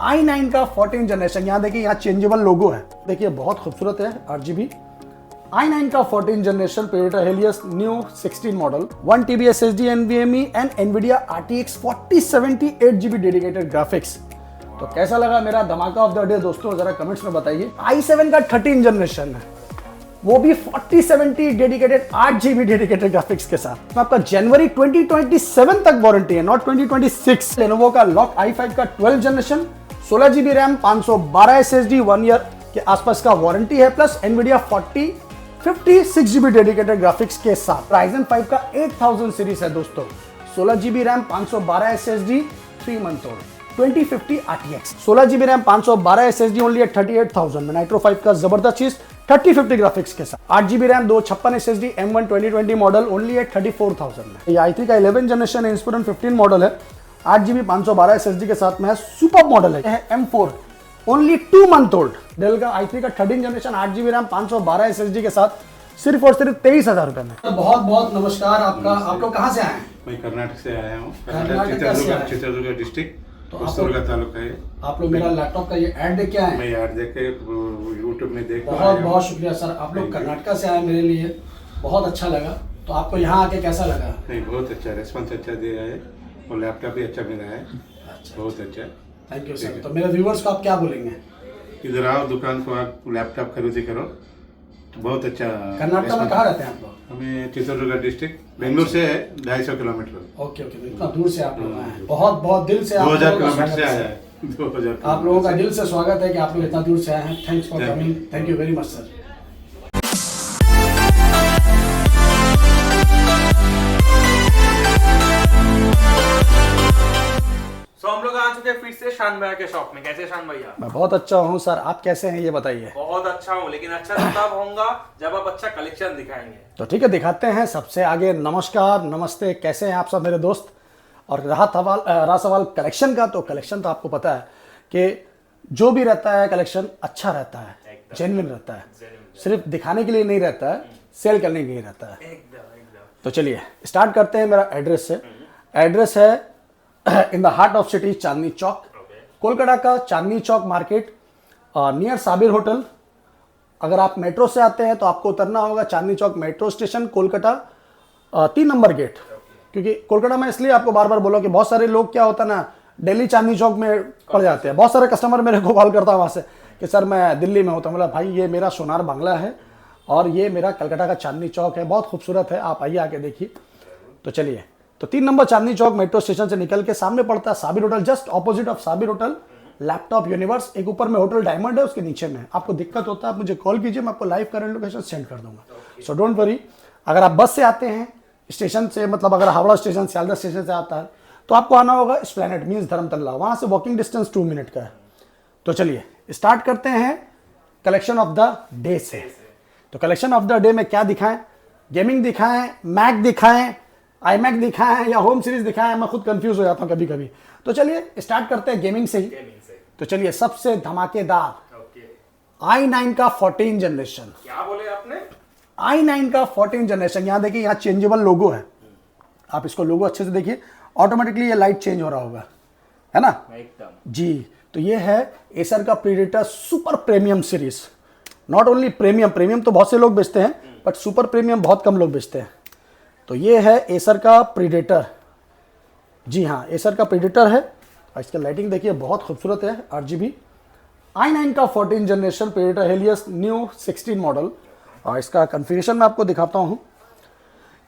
i9 का 14 generation, यहाँ देखिए यहाँ चेंजेबल लोगो है, देखिए बहुत खूबसूरत है। RGB i9 का 14 generation Predator Helios new 16 model 1 TB SSD NVMe and NVIDIA RTX 4070 8GB dedicated graphics. तो कैसा लगा मेरा धमाका ऑफ द डे दोस्तों, जरा कमेंट्स में बताइए। i7 का 13 जनरेशन है, वो भी 4070 डेडिकेटेड 8GB डेडिकेटेड ग्राफिक्स के साथ। आपका जनवरी 2027 तक वारंटी है, नॉट 2026। Lenovo का Lock i5 का 12 generation 16GB RAM 512 SSD 1 year के आसपास का वारंटी है, plus NVIDIA 56GB dedicated graphics के साथ। Ryzen 5 का 8000 सीरीज है दोस्तों, 16GB RAM 512 SSD 3 month old 2050 RTX 16GB RAM 512 SSD only at 38,000 में। नाइट्रो 5 का जबरदस्त चीज 3050 ग्राफिक्स के साथ। 8GB RAM 256 SSD M1 2020 model only at 34,000 में। ये i3 का 11 जनरेशन इंस्पिरन 15 मॉडल है, 8GB 512 SSD के साथ में है, सुपर मॉडल है। M4 only 2 month old. Del का i3 का 13 जनरेशन 8GB रैम 512 SSD के साथ सिर्फ और सिर्फ 23,000 रुपए में। तो बहुत बहुत नमस्कार आपका। आप लोग कहाँ से आए हैं? मैं कर्नाटक से आया हूँ, चित्रदुर्ग डिस्ट्रिक्ट का तालुका है। आप लोग मेरा लैपटॉप का ये ऐड देख के आए हैं? मैं ऐड देख के यूट्यूब में देख। बहुत बहुत शुक्रिया सर, आप लोग कर्नाटक से आए, मेरे लिए बहुत अच्छा लगा। तो आपको यहाँ आके कैसा लगा? नहीं, बहुत अच्छा रिस्पॉन्स अच्छा दिया है और लैपटॉप भी अच्छा मिला है। अच्छा, बहुत अच्छा, थैंक यू सर। तो मेरे व्यूवर्स को आप क्या बोलेंगे? इधर आओ, दुकान को आप लैपटॉप खरीदी करो, तो बहुत अच्छा। कर्नाटक में कहाँ रहते हैं आप लोग? हमें चित्रदुर्ग डिस्ट्रिक्ट, बेंगलुरु से 250 किलोमीटर। ओके ओके, इतना दूर से आप लोग आए हैं, बहुत बहुत दिल से 2000 किलोमीटर से आया है। 2000 आप लोगों का दिल से स्वागत है कि आप लोग इतना दूर से आए हैं। Thanks for coming, thank you very much sir. हम लोग आ चुके हैं फिर से शान भैया के शॉप में। कैसे शान भैया? मैं बहुत अच्छा हूँ सर, आप कैसे हैं ये बताइए? बहुत अच्छा हूँ, लेकिन अच्छा तब होऊंगा जब आप अच्छा कलेक्शन दिखाएंगे। तो ठीक है, दिखाते हैं। सबसे आगे नमस्कार, नमस्ते, कैसे हैं आप सब मेरे दोस्त? और रहा सवाल कलेक्शन का, तो कलेक्शन तो आपको पता है कि जो भी रहता है कलेक्शन अच्छा रहता है, जेन्युइन रहता है, सिर्फ दिखाने के लिए नहीं रहता है, सेल करने के लिए रहता है। तो चलिए स्टार्ट करते हैं मेरा एड्रेस से। एड्रेस है in the heart of city, Chandni Chowk, Kolkata का Chandni Chowk market, near Sabir hotel. अगर आप मेट्रो से आते हैं तो आपको उतरना होगा Chandni Chowk metro station, Kolkata 3 number gate. क्योंकि कोलकाता में इसलिए आपको बार बार बोला कि बहुत सारे लोग क्या होता है ना, दिल्ली चांदनी चौक में पड़ जाते हैं। बहुत सारे कस्टमर मेरे को कॉल करता है वहाँ से कि सर मैं दिल्ली में होता हूँ। बोला भाई ये मेरा सोनार बांग्ला है और ये मेरा कलकत्ता का चांदनी चौक है, बहुत खूबसूरत है, आप आइए आके देखिए। तो चलिए, तो 3 नंबर चांदनी चौक मेट्रो स्टेशन से निकल के सामने पड़ता है Sabir hotel, just opposite of Sabir hotel laptop universe. एक ऊपर में होटल डायमंड है, उसके नीचे में। आपको दिक्कत होता है आप मुझे कॉल कीजिए, मैं आपको लाइव करंट लोकेशन सेंड कर दूंगा। So don't worry. अगर आप बस से आते हैं स्टेशन से, मतलब अगर हावड़ा स्टेशन सियालदह स्टेशन से आता है तो आपको आना होगा एस्प्लैनेड मीन्स धर्मतल्ला, वहां से वॉकिंग डिस्टेंस 2 मिनट का है। तो चलिए स्टार्ट करते हैं कलेक्शन ऑफ द डे से। तो कलेक्शन ऑफ द डे में क्या दिखाएं? गेमिंग दिखाएं, मैक दिखाएं, iMac दिखाएं या होम सीरीज दिखाएं, मैं खुद कंफ्यूज हो जाता हूं कभी कभी। तो चलिए स्टार्ट करते हैं गेमिंग से ही। तो चलिए सबसे धमाकेदार i9 का 14 जनरेशन। क्या बोले आपने? i9 का 14 जनरेशन, यहाँ देखिए यहाँ चेंजेबल लोगो है, आप इसको लोगो अच्छे से देखिए, ऑटोमेटिकली ये लाइट चेंज हो रहा होगा, है ना? एकदम जी। तो ये है एसर का predator super premium series. Not only premium तो बहुत से लोग बेचते हैं, बट सुपर प्रीमियम बहुत कम लोग बेचते हैं। तो ये है एसर का प्रीडेटर। जी हाँ, एसर का प्रीडेटर है और इसका लाइटिंग देखिए बहुत खूबसूरत है। RGB i9 का 14 generation predator Helios new 16 model. और इसका कॉन्फ़िगरेशन मैं आपको दिखाता हूँ।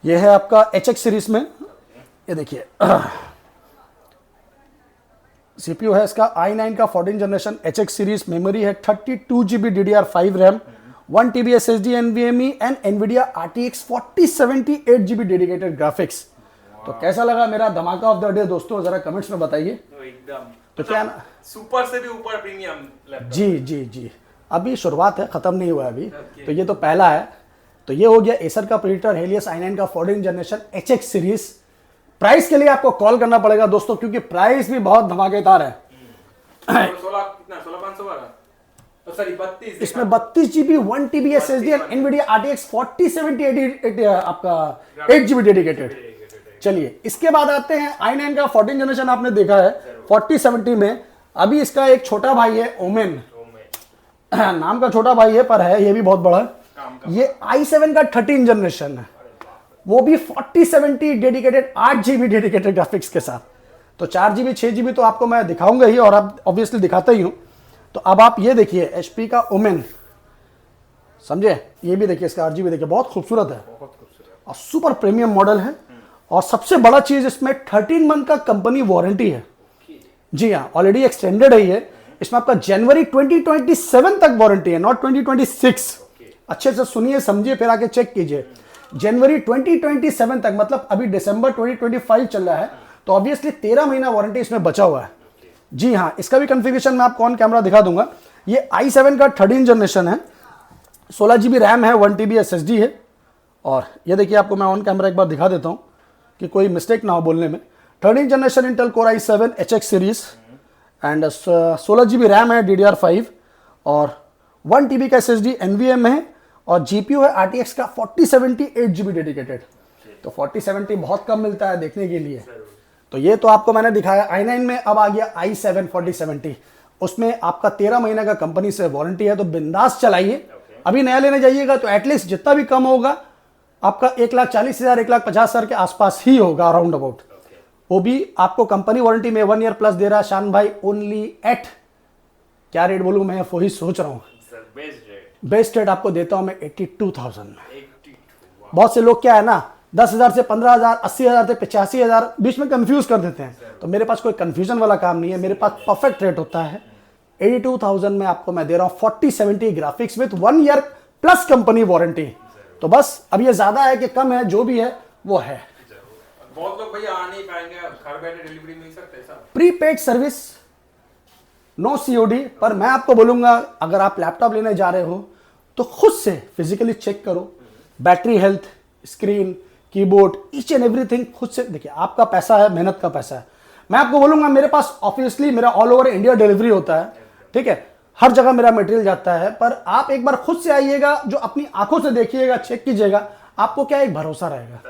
ये है आपका HX सीरीज में, ये देखिए CPU है इसका i9 का 14 जनरेशन HX सीरीज। मेमोरी है 32GB DDR5 RAM, 1 TB SSD NVMe and NVIDIA RTX 4070 8GB dedicated graphics. तो कैसा लगा मेरा धमाका ऑफ द डे दोस्तों, जरा कमेंट्स में बताइए। एकदम तो क्या ना, सुपर से भी ऊपर प्रीमियम लैपटॉप। जी अभी शुरुआत है, खत्म नहीं हुआ अभी। तो ये तो पहला है। तो ये हो गया एसर का प्रीडेटर हेलियस i9 का 14 जनरेशन HX सीरीज। प्राइस के लिए आपको कॉल करना पड़ेगा दोस्तों, क्योंकि प्राइस भी बहुत धमाकेदार है। 32 इसमें 32GB 1 TB SSD and NVIDIA RTX 4070 आपका 8GB डेडिकेटेड। चलिए इसके बाद आते हैं i9 का 14 जनरेशन, आपने देखा है 4070 में अभी इसका एक छोटा भाई है ओमेन, नाम का छोटा भाई है पर है ये भी बहुत बड़ा है। ये i7 का 13 जनरेशन है, वो भी 4070 डेडिकेटेड 8 GB डेडिकेटेड ग्राफिक्स के साथ। तो 4 GB 6 GB तो आपको मैं दिखाऊंगा ही, और अब ऑब्वियसली दिखाता ही हूं। तो अब आप ये देखिए HP का ओमेन, समझे, ये भी देखिए इसका RGB देखिए, बहुत खूबसूरत है और सुपर प्रीमियम मॉडल है। और सबसे बड़ा चीज इसमें 13 मंथ का कंपनी वारंटी है। जी हाँ, ऑलरेडी एक्सटेंडेड है ये। इसमें आपका जनवरी 2027 तक वारंटी है, नॉट 2026। अच्छे से सुनिए समझिए फिर आके चेक कीजिए। जनवरी 2027 तक, मतलब अभी दिसंबर 2025 चल रहा है, तो ऑब्वियसली 13 महीना वारंटी इसमें बचा हुआ है। जी हाँ, इसका भी कॉन्फ़िगरेशन मैं आपको ऑन कैमरा दिखा दूंगा। ये i7 का 13 जनरेशन है, 16 GB रैम है, 1 TB SSD है। और ये देखिए आपको मैं ऑन कैमरा एक बार दिखा देता हूँ कि कोई मिस्टेक ना हो बोलने में। 13 generation Intel core i7 HX series and 16 GB RAM है DDR5 और 1 TB का SSD NVMe है। और GPU है RTX का 4070 8 GB डेडिकेटेड। तो 4070 बहुत कम मिलता है देखने के लिए। तो ये तो आपको मैंने दिखाया i9 में। अब आ गया i7 4070, उसमें आपका 13 महीने का कंपनी से वारंटी है। तो बिंदास चलाइए। अभी नया लेने जाइएगा तो एटलीस्ट जितना भी कम होगा आपका 1,40,000 1,50,000 के आसपास ही होगा अराउंड अबाउट। वो भी आपको कंपनी वारंटी में 1 ईयर प्लस दे रहा है शान भाई, ओनली एट, क्या रेट बोलूँ मैं वही सोच रहा हूँ, बेस्ट रेट आपको देता हूँ मैं 82,000 में। बहुत से लोग क्या है ना 10,000 से 15,000, 80,000 से 85,000 बीच में कंफ्यूज कर देते हैं। तो मेरे पास कोई कंफ्यूजन वाला काम नहीं है, मेरे पास परफेक्ट रेट होता है। 82,000 में आपको मैं दे रहा हूँ 4070 graphics with 1 year plus company warranty. तो बस अब ये ज्यादा है कि कम है, जो भी है वो है। बहुत लोग भैया आ नहीं पाएंगे, घर बैठे डिलीवरी मिल सकते हैं सब, प्रीपेड सर्विस, नो COD। पर मैं आपको बोलूंगा अगर आप लैपटॉप लेने जा रहे हो तो खुद से फिजिकली चेक करो, battery health, screen, keyboard, each and everything खुद से देखिए। आपका पैसा है, मेहनत का पैसा है। मैं आपको बोलूंगा मेरे पास ऑब्वियसली मेरा ऑल ओवर इंडिया डिलीवरी होता है, ठीक है, हर जगह मेरा मटेरियल जाता है। पर आप एक बार खुद से आइएगा, जो अपनी आंखों से देखिएगा, चेक कीजिएगा, आपको क्या एक भरोसा रहेगा।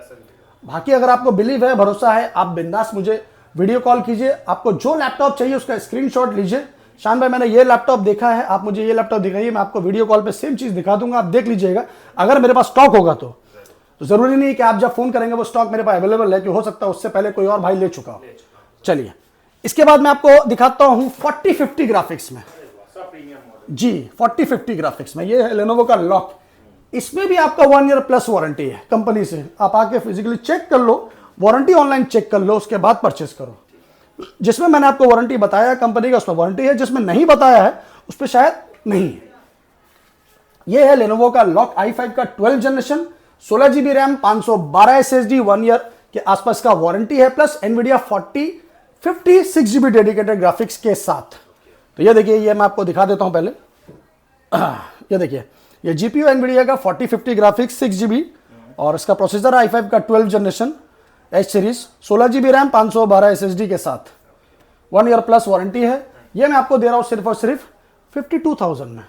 बाकी अगर आपको बिलीव है, भरोसा है, आप बिंदास मुझे वीडियो कॉल कीजिए। आपको जो लैपटॉप चाहिए उसका स्क्रीनशॉट लीजिए, शान भाई मैंने ये लैपटॉप देखा है, आप मुझे ये लैपटॉप दिखाइए, मैं आपको वीडियो कॉल पे सेम चीज दिखा दूंगा, आप देख लीजिएगा। अगर मेरे पास स्टॉक होगा तो जरूरी नहीं है कि आप जब फोन करेंगे वो स्टॉक मेरे पास अवेलेबल है, कि हो सकता है उससे पहले कोई और भाई ले चुका हो। चलिए इसके बाद मैं आपको दिखाता हूं 4050 ग्राफिक्स में। जी 4050 ग्राफिक्स में ये है लेनोवो का लॉक। इसमें भी आपका 1 ईयर प्लस वारंटी है कंपनी से। आप आके फिजिकली चेक कर लो, वारंटी ऑनलाइन चेक कर लो, उसके बाद परचेस करो। जिसमें मैंने आपको वारंटी बताया कंपनी का उसमें वारंटी है, जिसमें नहीं बताया है उस पर शायद नहीं है। ये है लेनोवो का लॉक i5 का 12 generation, 16 GB RAM, 512 SSD, 1 year के आसपास का वारंटी है, plus Nvidia 4056 GB dedicated graphics के साथ। तो ये देखिए, ये मैं आपको दिखा देता हूं पहले। ये देखिए, ये GPU एनवीडिया का 4050 ग्राफिक्स 6 GB और इसका प्रोसेसर i5 का 12 generation H series, 16 GB RAM, 512 SSD के साथ, 1 ईयर प्लस वारंटी है। ये मैं आपको दे रहा हूं सिर्फ और सिर्फ 52,000 में।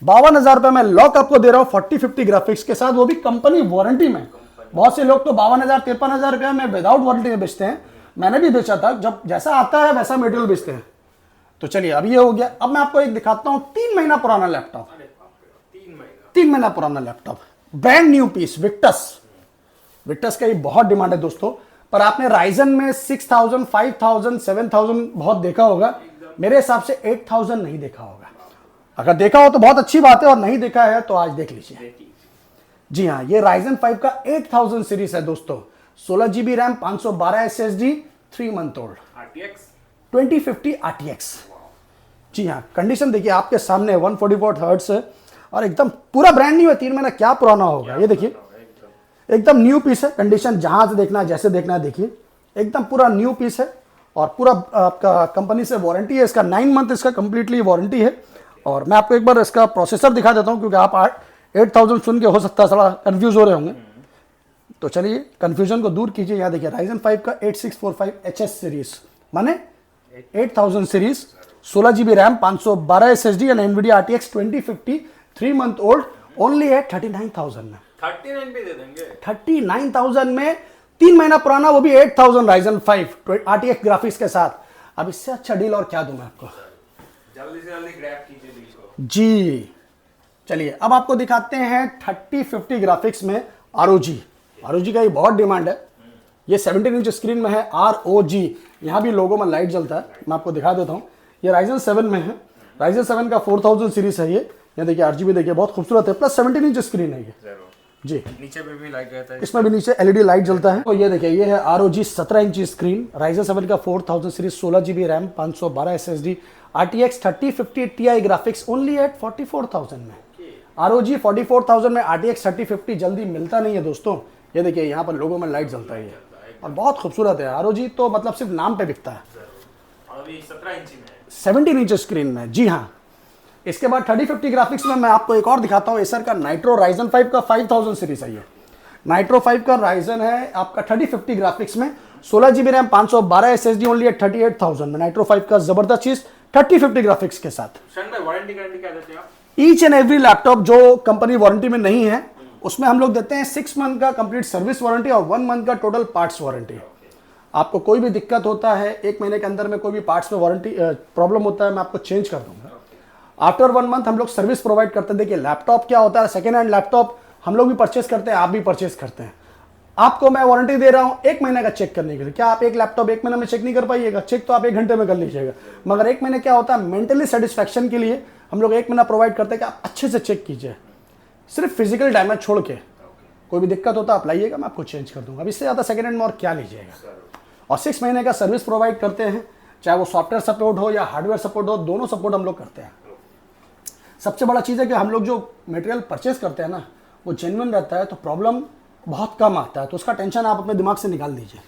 52,000 रुपए में लॉक आपको दे रहा हूं 4050 ग्राफिक्स के साथ, वो भी कंपनी वारंटी में। बहुत से लोग तो 52,000 53,000 रुपए में विदाउट वारंटी में बेचते हैं। मैंने भी बेचा था, जब जैसा आता है वैसा मटेरियल बेचते हैं। तो चलिए अब ये हो गया। अब मैं आपको एक दिखाता हूं 3 महीना पुराना लैपटॉप, 3 महीना पुराना laptop, brand new piece, Victus का ये बहुत डिमांड है दोस्तों। पर आपने राइजन में 6,000 5,000 7,000 बहुत देखा होगा, मेरे हिसाब से 8,000 नहीं देखा होगा। अगर देखा हो तो बहुत अच्छी बात है, और नहीं देखा है तो आज देख लीजिए। जी हाँ, ये राइजन 5 का 8000 सीरीज है दोस्तों, 16 GB RAM, 512 SSD, 3 month old, RTX 2050 RTX। जी हाँ, कंडीशन देखिए आपके सामने, 144 हर्ट्ज है और एकदम पूरा ब्रांड न्यू है। 3 महीना क्या पुराना होगा। ये देखिए एकदम न्यू पीस है। कंडीशन जहां से देखना है, जैसे देखना है, देखिए एकदम पूरा न्यू पीस है। और पूरा आपका कंपनी से वारंटी है, इसका 9 मंथ इसका कंप्लीटली वारंटी है। और मैं आपको एक बार इसका प्रोसेसर दिखा देता हूं, क्योंकि आप 8000 सुन के हो सकता है थोड़ा कंफ्यूज हो रहे होंगे। तो चलिए कंफ्यूजन को दूर कीजिए। यहाँ देखिए राइजन 5 का 8645 HS सीरीज, माने 8000 series, 16 GB RAM, 512 SSD and Nvidia RTX 2050, 3 month old, only है 39,000 में। 39 पे दे देंगे। 39,000 में 3 महीना पुराना, वो भी 8000 राइजन 5 RTX ग्राफिक्स के साथ। अब इससे अच्छा डील और क्या दूं मैं आपको। जल्दी से जल्दी ग्रैब कीजिए डील को जी चलिए अब आपको दिखाते हैं 3050 ग्राफिक्स में ROG। ROG का ये बहुत डिमांड है। ये 17 इंच स्क्रीन में है ROG। यहाँ भी लोगों में लाइट जलता है, मैं आपको दिखा देता हूँ। ये Ryzen 7 में है। Ryzen 7 का 4000 सीरीज है ये। यहाँ देखिए RGB देखिए बहुत खूबसूरत है, प्लस 17 इंच स्क्रीन है ये जी। नीचे पे भी लाइट रहता है, इसमें भी नीचे LED लाइट जलता है। तो ये देखिए ये है ROG 17 इंच स्क्रीन, Ryzen 7 का 4000 series, 16GB RAM, 512 SSD, RTX 3050 Ti graphics only at 44,000 में। ROG 44,000 में RTX 3050 जल्दी मिलता नहीं है दोस्तों। ये देखिए यहाँ पर लोगों में लाइट जलता है ये, और बहुत खूबसूरत है। ROG तो मतलब सिर्फ नाम पे बिकता है। अभी 17 इंची में 17 इंच स्क्रीन में, जी हाँ। इसके बाद 3050 ग्राफिक्स में मैं आपको एक और दिखाता हूँ। एसर का नाइट्रो Ryzen 5 का 5000 सीरीज है ये। नाइट्रो 5 का Ryzen है आपका 3050 ग्राफिक्स में, 16GB RAM, 512 SSD only at 38,000 में। नाइट्रो 5 का जबरदस्त चीज 3050 ग्राफिक्स के साथ। शन भाई वारंटी गारंटी क्या देते हैं आप? ईच एंड एवरी लैपटॉप जो कंपनी वारंटी में नहीं है उसमें हम लोग देते हैं 6 मंथ का कंप्लीट सर्विस वारंटी और 1 मंथ का टोटल पार्ट्स वारंटी। आपको कोई भी दिक्कत होता है 1 महीने के अंदर में, कोई भी पार्ट्स में वारंटी प्रॉब्लम होता है, मैं आपको चेंज कर दूंगा। आफ्टर 1 मंथ हम लोग सर्विस प्रोवाइड करते हैं। देखिए लैपटॉप क्या होता है, सेकेंड हैंड लैपटॉप हम लोग भी परचेस करते हैं, आप भी परचेस करते हैं। आपको मैं वारंटी दे रहा हूं 1 महीने का चेक करने के लिए। क्या आप एक लैपटॉप 1 महीने में चेक नहीं कर पाइएगा? चेक तो आप 1 घंटे में कर लीजिएगा, मगर 1 महीने क्या होता है, मेंटली सेटिस्फैक्शन के लिए हम लोग 1 महीना प्रोवाइड करते हैं कि आप अच्छे से चेक कीजिए, सिर्फ फिजिकल डैमेज छोड़ के। कोई भी दिक्कत होता है आप लाइएगा, मैं आपको चेंज कर दूंगा। अब इससे ज़्यादा सेकेंड हैंड में और क्या लीजिएगा। और 6 महीने का सर्विस प्रोवाइड करते हैं, चाहे वो सॉफ्टवेयर सपोर्ट हो या हार्डवेयर सपोर्ट हो, दोनों सपोर्ट हम लोग करते हैं। सबसे बड़ा चीज़ है कि हम लोग जो मटेरियल परचेस करते हैं ना वो जेन्युइन रहता है, तो प्रॉब्लम बहुत कम आता है, तो उसका टेंशन आप अपने दिमाग से निकाल दीजिए।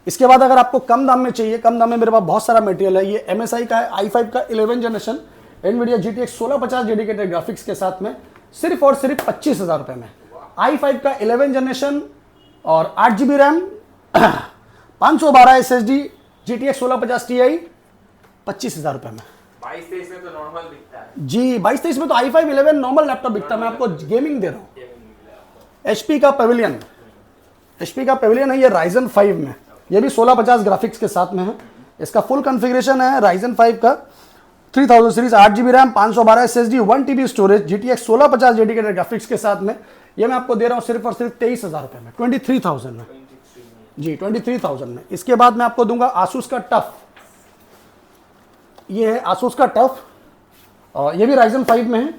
इसके बाद अगर आपको कम दाम में चाहिए, कम दाम में मेरे पास बहुत सारा मटेरियल है। ये MSI का है, i5 का 11 generation, NVIDIA GTX 1650 dedicated graphics के साथ में, सिर्फ और सिर्फ 25,000 रुपये में। i5 का 11 जनरेशन और 8GB RAM, 512 SSD, GTX 1650 Ti, 25,000 रुपये में। 22-23 में तो नॉर्मल बिकता है जी, 22-23 में तो i5 11 नॉर्मल लैपटॉप बिकता है। मैं आपको गेमिंग दे रहा हूँ। HP का पेविलियन, HP का पेविलियन है ये Ryzen 5 में, ये भी 1650 ग्राफिक्स के साथ में है। इसका फुल कॉन्फ़िगरेशन है Ryzen 5 का 3000 series, 8GB RAM, 512 SSD, 1TB storage, GTX 1650 dedicated graphics के साथ में। ये मैं आपको दे रहा हूँ सिर्फ और सिर्फ 23,000 रुपये में, 23,000 में जी, 23,000 में। इसके बाद मैं आपको दूंगा Asus का टफ। ये है Asus का टफ, और ये भी Ryzen 5 में है।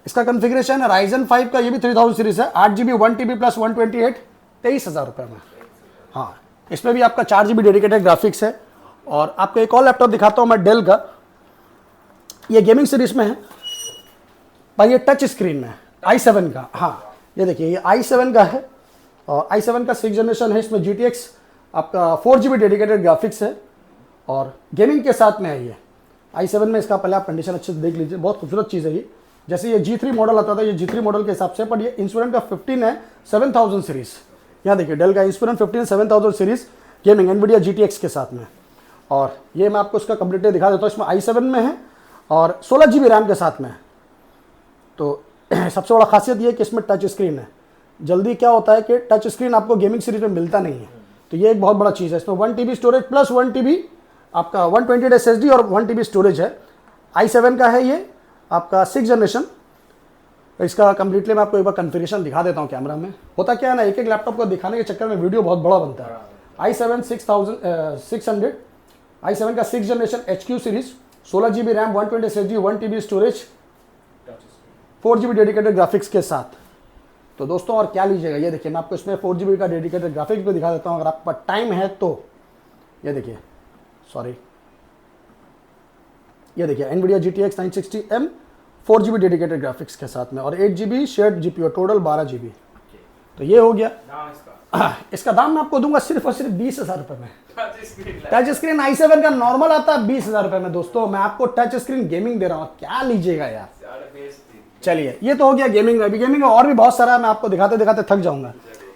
इसका कॉन्फ़िगरेशन है Ryzen 5 का, ये भी 3000 सीरीज है, 8GB 1TB प्लस 128, 23,000 रुपये में। हाँ, इसमें भी आपका 4GB डेडिकेटेड ग्राफिक्स है। और आपको एक और लैपटॉप दिखाता हूँ मैं, डेल का। ये गेमिंग सीरीज में है भाई, ये टच स्क्रीन में है, i7 का। हाँ ये देखिए ये i7 का है, और i7 का 6 जनरेशन है। इसमें GTX आपका 4GB डेडिकेटेड ग्राफिक्स है और गेमिंग के साथ में है ये i7 में। इसका पहले आप कंडीशन अच्छे से देख लीजिए, बहुत खूबसूरत चीज़ है ये। जैसे ये G3 मॉडल आता था, ये G3 मॉडल के हिसाब से, पर ये इंस्पिरन का 15 है 7000 सीरीज। यहाँ देखिए डेल का Inspiron 15 7000 series gaming, NVIDIA GTX के साथ में। और ये मैं आपको इसका कंप्लीट दिखा देता हूँ। इसमें i7 में है और 16GB रैम के साथ में है। तो सबसे बड़ा खासियत ये है कि इसमें टच स्क्रीन है। जल्दी क्या होता है कि टच स्क्रीन आपको गेमिंग सीरीज में मिलता नहीं है, तो ये एक बहुत बड़ा चीज़ है। इसमें 1TB स्टोरेज प्लस 1TB आपका 128 SSD और 1TB स्टोरेज है। i7 का है ये आपका 6 जनरेशन। इसका कंप्लीटली मैं आपको एक बार कॉन्फ़िगरेशन दिखा देता हूँ कैमरा में। होता क्या है ना, एक एक लैपटॉप को दिखाने के चक्कर में वीडियो बहुत बड़ा बनता है। i7 600 i7 का 6 generation HQ series, 16GB RAM, 128 SSD, 1TB storage, 4GB dedicated graphics के साथ। तो दोस्तों और क्या लीजिएगा, ये देखिए मैं आपको इसमें 4GB का डेडिकेटेड ग्राफिक्स भी दिखा देता हूँ अगर आपके पास टाइम है तो। ये देखिए, सॉरी, ये देखिए NVIDIA GTX 960M 4GB dedicated graphics के साथ में और 8GB shared GPU, total 12GB। तो ये हो गया। इसका दाम मैं आपको दूंगा सिर्फ और सिर्फ 20,000 रुपये में। टच स्क्रीन i7 का नॉर्मल आता है 20,000 रुपये में। दोस्तों मैं आपको टच स्क्रीन गेमिंग दे रहा हूँ, क्या लीजिएगा यार। चलिए ये तो हो गया गेमिंग में। अभी गेमिंग में और भी बहुत सारा है, मैं आपको दिखाते दिखाते थक जाऊंगा।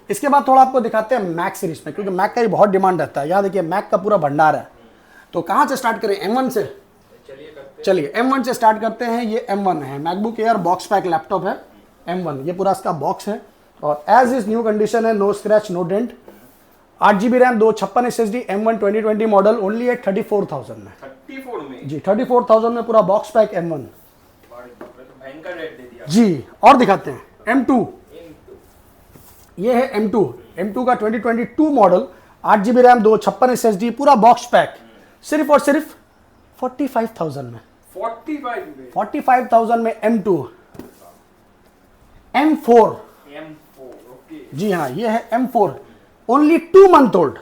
इसके बाद थोड़ा आपको दिखाते हैं मैक सीरीज में, क्योंकि मैक का ही बहुत डिमांड रहता है। यहाँ देखिए मैक का पूरा भंडार है। तो कहाँ से स्टार्ट करें, M1 से? चलिए M1 से स्टार्ट करते हैं। ये M1 है, MacBook Air box pack laptop है M1। ये पूरा इसका बॉक्स है और एज इज न्यू कंडीशन है, no scratch no dent. 8 GB RAM 256 SSD M1 2020 model only at 34,000 में। 34 में जी 34,000 में पूरा बॉक्स पैक M1 भयंकर रेट दे दिया जी। और दिखाते हैं M2, ये है M2 का 2022 मॉडल 8 GB रैम 256 SSD पूरा बॉक्स पैक सिर्फ और सिर्फ 45,000 में। 45,000 में M2। M4 ओके जी हाँ, ये है M4 ओनली 2 मंथ ओल्ड,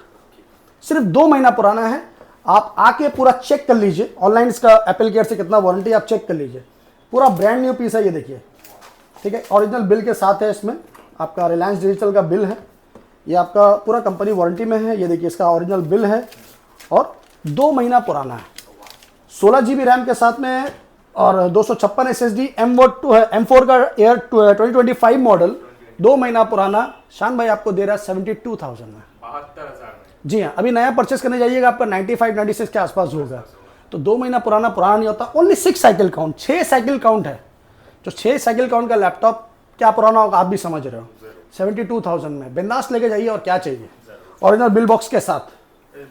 सिर्फ 2 महीना पुराना है। आप आके पूरा चेक कर लीजिए ऑनलाइन, इसका एप्पल केयर से कितना वारंटी आप चेक कर लीजिए। पूरा ब्रांड न्यू पीस है ये देखिए, ठीक है। ओरिजिनल बिल के साथ है, इसमें आपका रिलायंस डिजिटल का बिल है, ये आपका पूरा कंपनी वारंटी में है। ये देखिए इसका ओरिजिनल बिल है और 2 महीना पुराना है। 16 GB रैम के साथ में है और 256 SSD M4 का एयर 2025 मॉडल 2 महीना पुराना। शान भाई आपको दे रहा है 72,000 में। 72,000 में जी हाँ, अभी नया परचेस करने जाइएगा आपका 95-96 के आसपास होगा। तो 2 महीना पुराना नहीं होता। Only 6 cycle count, 6 cycle count है। जो 6 साइकिल काउंट का लैपटॉप क्या पुराना होगा आप भी समझ रहे हो। 72,000 में बिंदास लेके जाइए, और क्या चाहिए। ओरिजिनल बिल बॉक्स के साथ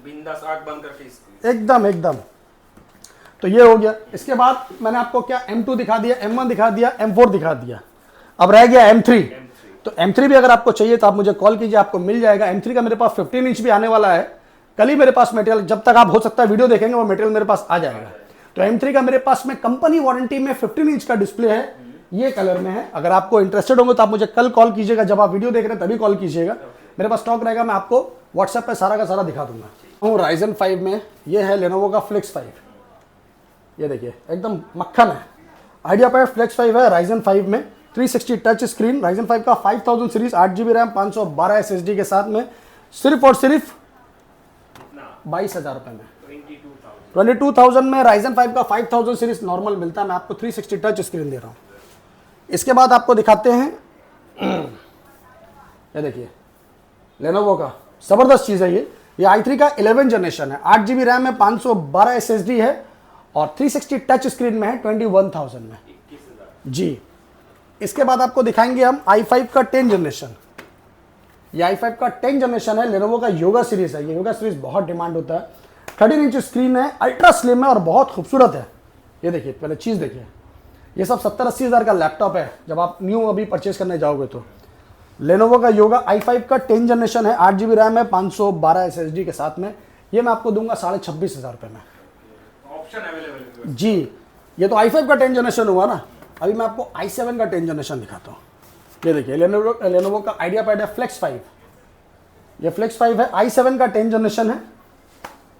बिंदास आग बंद करके एकदम। तो ये हो गया। इसके बाद मैंने आपको क्या M2 दिखा दिया, M1 दिखा दिया, M4 दिखा दिया। अब रह गया M3। तो M3 भी अगर आपको चाहिए तो आप मुझे कॉल कीजिए, आपको मिल जाएगा। M3 का मेरे पास 15 इंच भी आने वाला है। कल ही मेरे पास मटेरियल, जब तक आप हो सकता है वीडियो देखेंगे वो मटेरियल मेरे पास आ जाएगा। तो M3 का मेरे पास में कंपनी वारंटी में 15 इंच का डिस्प्ले है, ये कलर में है। अगर आपको इंटरेस्टेड होंगे तो आप मुझे कल कॉल कीजिएगा, जब आप वीडियो देख रहे हैं तभी कॉल कीजिएगा। मेरे पास स्टॉक रहेगा, मैं आपको व्हाट्सएप पे सारा का सारा दिखा दूंगा। हूँ Ryzen 5 में, ये है Lenovo का Flex 5, ये देखिए एकदम मक्खन है। आइडियापैड Flex 5 है Ryzen 5 में, 360 टच स्क्रीन। Ryzen 5 का 5000 सीरीज 8 GB रैम 512 SSD के साथ में सिर्फ और सिर्फ 22,000 रुपये में। 22,000 में Ryzen 5 का 5000 सीरीज नॉर्मल मिलता है, मैं आपको 360 टच स्क्रीन दे रहा हूँ। इसके बाद आपको दिखाते हैं ये देखिए Lenovo का ज़बरदस्त चीज़ है ये i3 का 11 जनरेशन है। 8 GB रैम में 512 SSD है और 360 टच स्क्रीन में है 21,000 में जी। इसके बाद आपको दिखाएंगे हम i5 का 10 जनरेशन। ये i5 का 10 जनरेशन है, Lenovo का योगा सीरीज है। ये योगा सीरीज बहुत डिमांड होता है। 13 इंच स्क्रीन है, अल्ट्रा स्लिम है और बहुत खूबसूरत है। ये देखिए, पहले चीज़ देखिए, ये सब 70-80 हज़ार का लैपटॉप है जब आप न्यू अभी परचेज करने जाओगे तो। Lenovo का योगा i5 का 10 जनरेशन है, 8 GB रैम है, 512 SSD के साथ में। ये मैं आपको दूंगा 26,500 रुपये में। ऑप्शन अवेलेबल जी। ये तो i5 का 10 जनरेशन हुआ ना, अभी मैं आपको i7 का 10 जनरेशन दिखाता हूँ। ये देखिए Lenovo का आइडियापैड है Flex 5, ये Flex 5 है, i7 का 10 जनरेशन है।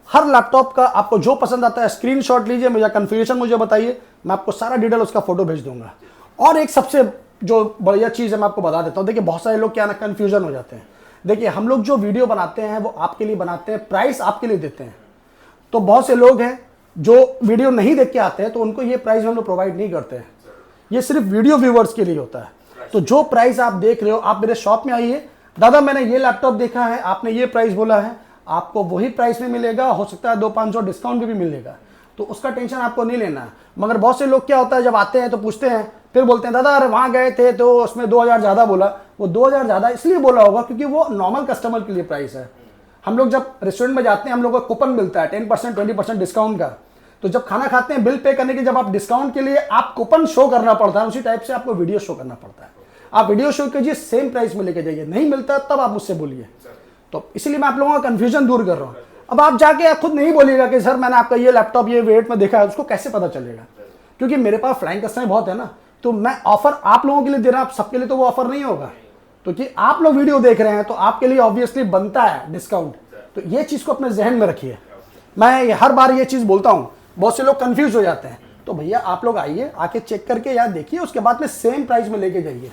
हर लैपटॉप का आपको जो पसंद आता है स्क्रीनशॉट लीजिए, मुझे कन्फिगरेशन मुझे बताइए, मैं आपको सारा डिटेल उसका फोटो भेज दूंगा। और एक सबसे जो बढ़िया चीज़ है मैं आपको बता देता हूँ। देखिए बहुत सारे लोग क्या ना कन्फ्यूजन हो जाते हैं। देखिए हम लोग जो वीडियो बनाते हैं वो आपके लिए बनाते हैं, प्राइस आपके लिए देते हैं। तो बहुत से लोग हैं जो वीडियो नहीं देख के आते हैं, तो उनको ये प्राइस हम लोग प्रोवाइड नहीं करते हैं। ये सिर्फ वीडियो व्यूवर्स के लिए होता है। तो जो प्राइस आप देख रहे हो, आप मेरे शॉप में आइए, दादा मैंने ये लैपटॉप देखा है, आपने ये प्राइस बोला है, आपको वही प्राइस में मिलेगा। हो सकता है 200-500 डिस्काउंट भी मिलेगा, तो उसका टेंशन आपको नहीं लेना है। मगर बहुत से लोग क्या होता है, जब आते हैं तो पूछते हैं, फिर बोलते हैं दादा अरे वहाँ गए थे तो उसमें 2,000 ज़्यादा बोला। वो 2,000 ज़्यादा इसलिए बोला होगा क्योंकि वो नॉर्मल कस्टमर के लिए प्राइस है। हम लोग जब रेस्टोरेंट में जाते हैं, हम लोग को कूपन मिलता है 10% 20% डिस्काउंट का। तो जब खाना खाते हैं, बिल पे करने के जब आप डिस्काउंट के लिए आप कूपन शो करना पड़ता है, उसी टाइप से आपको वीडियो शो करना पड़ता है। आप वीडियो शो कीजिए, सेम प्राइस में लेके जाइए। नहीं मिलता तब आप मुझसे बोलिए। तो इसलिए मैं आप लोगों का कन्फ्यूजन दूर कर रहा हूँ। अब आप जाके खुद नहीं बोलिएगा कि सर मैंने आपका ये लैपटॉप ये वेट में देखा है, उसको कैसे पता चलेगा? क्योंकि मेरे पास फ्लाइंग कस्टमर बहुत है ना, तो मैं ऑफर आप लोगों के लिए दे रहा हूँ, आप सबके लिए तो वो ऑफर नहीं होगा। तो कि आप लोग वीडियो देख रहे हैं तो आपके लिए ऑब्वियसली बनता है डिस्काउंट। तो ये चीज़ को अपने जहन में रखिए। मैं हर बार ये चीज़ बोलता हूँ, बहुत से लोग कंफ्यूज हो जाते हैं। तो भैया आप लोग आइए, आके चेक करके यार देखिए, उसके बाद में सेम प्राइस में लेके जाइए।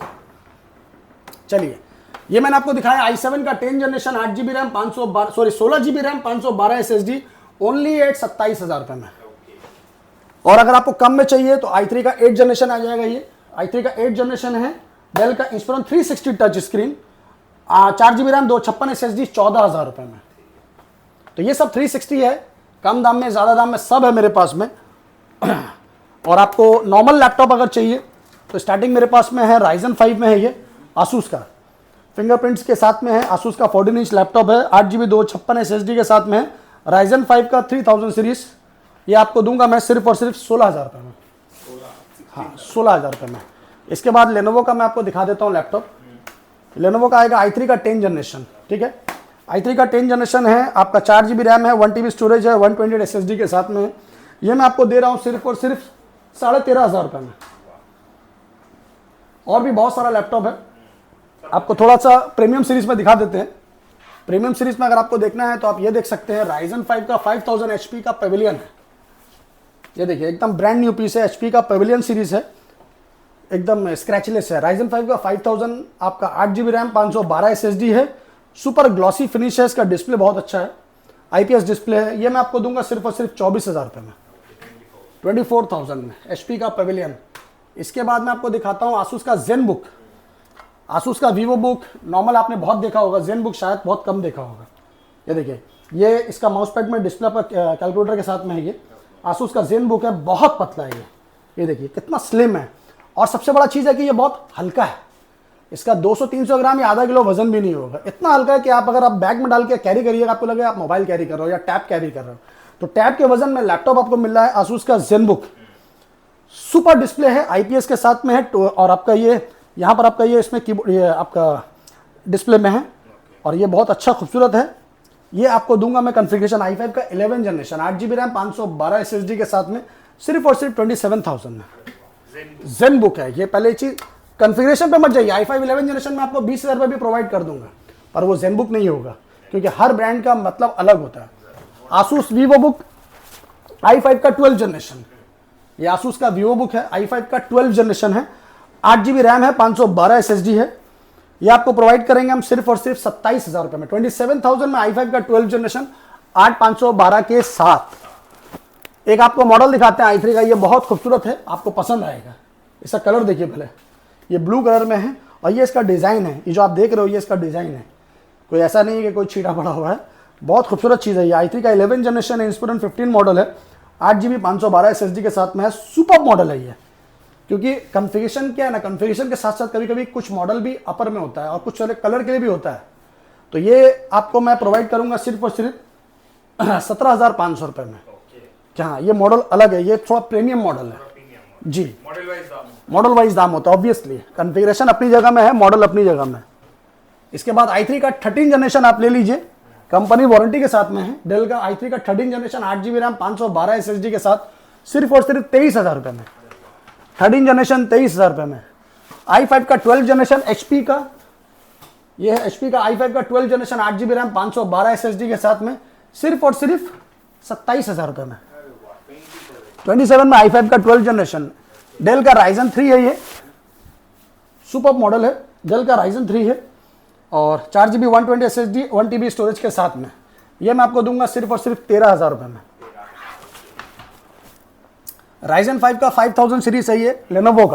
चलिए, ये मैंने आपको दिखाया i7 का 10 generation 8 GB RAM 16 GB RAM 512 SSD only at 27,000 रुपये में। और अगर आपको कम में चाहिए तो i3 का 8 जनरेशन आ जाएगा। ये i3 का 8 जनरेशन है, डेल का Inspiron 360 touch screen, 4 GB RAM 256 SSD 14,000 रुपये में। तो ये सब 360 है, कम दाम में ज़्यादा दाम में सब है मेरे पास में। और आपको नॉर्मल लैपटॉप अगर चाहिए तो स्टार्टिंग मेरे पास में है Ryzen 5 में है ये Asus का, फिंगरप्रिंट्स के साथ में है। आसूस का 14 इंच लैपटॉप है, 8GB 256 SSD के साथ में है। Ryzen 5 का 3000 सीरीज, ये आपको दूंगा मैं सिर्फ और सिर्फ 16,000 रुपये में। हाँ 16,000 रुपये में। इसके बाद लेनोवो का मैं आपको दिखा देता हूँ लैपटॉप। लेनोवो का आएगा i3 का 10 जनरेशन, ठीक है। i3 का 10 जनरेशन है, आपका 4GB रैम है, 1TB स्टोरेज है, 128 SSD के साथ में है। ये मैं आपको दे रहा हूँ सिर्फ और सिर्फ 13,500 रुपये में। और भी बहुत सारा लैपटॉप है, आपको थोड़ा सा प्रीमियम सीरीज में दिखा देते हैं। प्रीमियम सीरीज में अगर आपको देखना है तो आप ये देख सकते हैं, Ryzen 5 का 5000 HP का पेविलियन है। ये देखिए एकदम ब्रांड न्यू पीस है, HP का पेविलियन सीरीज है, एकदम स्क्रैचलेस है। Ryzen 5 का 5000, आपका 8GB रैम, 512 SSD है, सुपर ग्लॉसी फिनिश है, इसका डिस्प्ले बहुत अच्छा है, IPS डिस्प्ले है। ये मैं आपको दूंगा सिर्फ और सिर्फ 24,000 रुपये में, 24,000 में, HP का पेविलियन। इसके बाद मैं आपको दिखाता हूँ आसूस का जेन बुक। आसूस का वीवो बुक नॉर्मल आपने बहुत देखा होगा, जेन बुक शायद बहुत कम देखा होगा। ये देखिए, ये इसका माउस पैड में डिस्प्ले पर कैलकुलेटर के साथ में है। ये आसूस का जेन बुक है, बहुत पतला है ये देखिए कितना स्लिम है। और सबसे बड़ा चीज़ है कि ये बहुत हल्का है, इसका 200-300 ग्राम या आधा किलो वजन भी नहीं होगा। इतना हल्का है कि आप अगर आप बैग में डाल के कैरी करिएगा, आपको लगेगा आप मोबाइल कैरी कर रहे हो या टैब कैरी कर रहे हो। तो टैब के वजन में लैपटॉप आपको मिल रहा है। आसूस का जेन बुक सुपर डिस्प्ले है, IPS के साथ में है, और आपका ये यहाँ पर आपका ये इसमें कीबोर्ड, ये आपका डिस्प्ले में है, और ये बहुत अच्छा खूबसूरत है। ये आपको दूंगा मैं कॉन्फ़िगरेशन i5 का 11 जनरेशन, 8GB रैम, 512 SSD के साथ में, सिर्फ और सिर्फ 27,000 में। जेन बुक है ये। पहले चीज कॉन्फ़िगरेशन पे मत जाइए, i5 11 जनरेशन में आपको 20,000 रुपये भी प्रोवाइड कर दूंगा, पर वो जेन बुक नहीं होगा, क्योंकि हर ब्रांड का मतलब अलग होता है। आसूस वीवो बुक i5 का 12 जनरेशन, ये आसूस का वीवो बुक है, i5 का 12 जनरेशन है, 8GB रैम है, 512 SSD है। ये आपको प्रोवाइड करेंगे हम सिर्फ और सिर्फ 27,000 रुपये में, 27,000 में i5 का 12 जनरेशन 8512 के साथ। एक आपको मॉडल दिखाते हैं i3 का, ये बहुत खूबसूरत है, आपको पसंद आएगा। इसका कलर देखिए पहले, ये ब्लू कलर में है, और ये इसका डिज़ाइन है। ये जो आप देख रहे हो ये इसका डिज़ाइन है, कोई ऐसा नहीं है कि कोई छीटा पड़ा हुआ है, बहुत खूबसूरत चीज़ है। ये i3 का 11 जनरेशन है, इंस्पिरन 15 मॉडल है, 8GB 512 SSD के साथ में है, सुपर मॉडल है ये। क्योंकि कॉन्फ़िगरेशन क्या है ना, कॉन्फ़िगरेशन के साथ साथ कभी कभी कुछ मॉडल भी अपर में होता है और कुछ कलर के लिए भी होता है। तो ये आपको मैं प्रोवाइड करूंगा सिर्फ और सिर्फ 17,500 रुपये में। हाँ ये मॉडल अलग है, ये थोड़ा प्रीमियम मॉडल है जी, मॉडल वाइज दाम होता है ऑब्वियसली। कॉन्फ़िगरेशन अपनी जगह में है, मॉडल अपनी जगह में। इसके बाद i3 का 13 जनरेशन आप ले लीजिए, कंपनी वारंटी के साथ में है। डेल का i3 का 13 जनरेशन, 8GB रैम, 512 SSD के साथ, सिर्फ और सिर्फ 23,000 रुपये में। 13 जनरेशन 23,000 रुपये में। i5 का 12 जनरेशन HP का, ये है HP का i5 का 12 जनरेशन, 8GB रैम, 512 SSD के साथ में, सिर्फ और सिर्फ 27,000 रुपये में। 27 में i5 का 12 जनरेशन। डेल का Ryzen 3 है, ये सुपर मॉडल है, डेल का Ryzen 3 है, और 4GB 120 SSD 1TB स्टोरेज के साथ में। ये मैं आपको दूंगा सिर्फ और सिर्फ 13,000 रुपये में। Ryzen 5 का 5000 सीरीज है ये, लेनोवो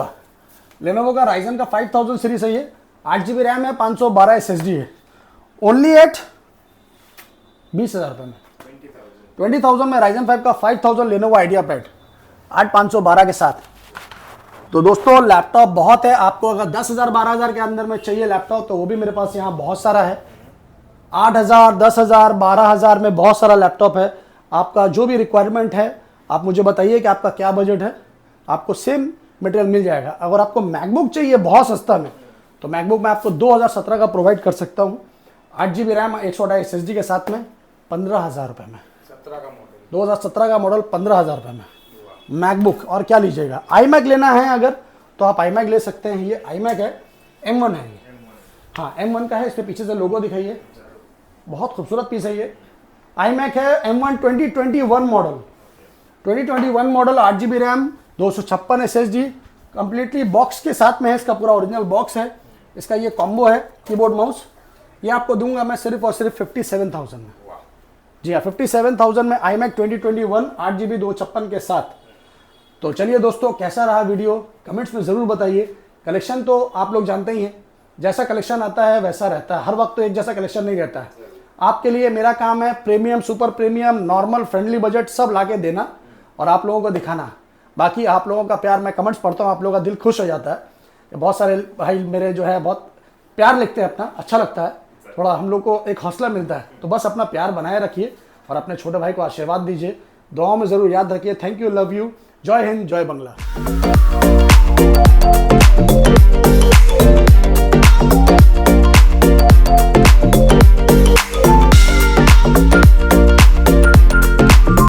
का Ryzen का 5000 सीरीज है ये, 8GB रैम है, 512 SSD है, ओनली एट 20,000 रुपये में। 20,000 में Ryzen 5 का 5000 लेनोवो आइडिया पैड 8512 के साथ। तो दोस्तों लैपटॉप बहुत है, आपको अगर 10,000 12,000 के अंदर में चाहिए लैपटॉप तो वो भी मेरे पास यहाँ बहुत सारा है। 8,000 10,000 12,000 में बहुत सारा लैपटॉप है। आपका जो भी रिक्वायरमेंट है आप मुझे बताइए कि आपका क्या बजट है, आपको सेम मटेरियल मिल जाएगा। अगर आपको मैकबुक चाहिए बहुत सस्ता में तो मैकबुक मैं आपको 2017 का प्रोवाइड कर सकता हूँ, 8GB रैम 128 SSD के साथ में, 15,000 रुपये में। 2017 का मॉडल 15,000 रुपये में मैकबुक। और क्या लीजिएगा, iMac लेना है अगर तो आप iMac ले सकते हैं। ये iMac है, M1 है ये, हाँ M1 का है, इसके पीछे से लोगो दिखाइए, बहुत खूबसूरत पीस है ये। iMac है M1 2021 model, 2021 model, 8GB RAM, 256 SSD, completely box के साथ में है, इसका पूरा ओरिजिनल बॉक्स है। इसका ये कॉम्बो है कीबोर्ड माउस। ये आपको दूंगा मैं सिर्फ और सिर्फ 57,000 में। जी हाँ 57,000 में iMac 2021 8GB 256 के साथ। तो चलिए दोस्तों, कैसा रहा वीडियो कमेंट्स में ज़रूर बताइए। कलेक्शन तो आप लोग जानते ही हैं, जैसा कलेक्शन आता है वैसा रहता है, हर वक्त तो एक जैसा कलेक्शन नहीं रहता है। आपके लिए मेरा काम है premium, super premium, normal, friendly budget सब लाके देना और आप लोगों को दिखाना। बाकी आप लोगों का प्यार, मैं कमेंट्स पढ़ता हूँ, आप लोगों का दिल खुश हो जाता है। बहुत सारे भाई मेरे जो है बहुत प्यार लिखते हैं अपना, अच्छा लगता है, थोड़ा हम लोग को एक हौसला मिलता है। तो बस अपना प्यार बनाए रखिए और अपने छोटे भाई को आशीर्वाद दीजिए, दुआओं में ज़रूर याद रखिए। थैंक यू, लव यू, जय हिंद, जय बंगला।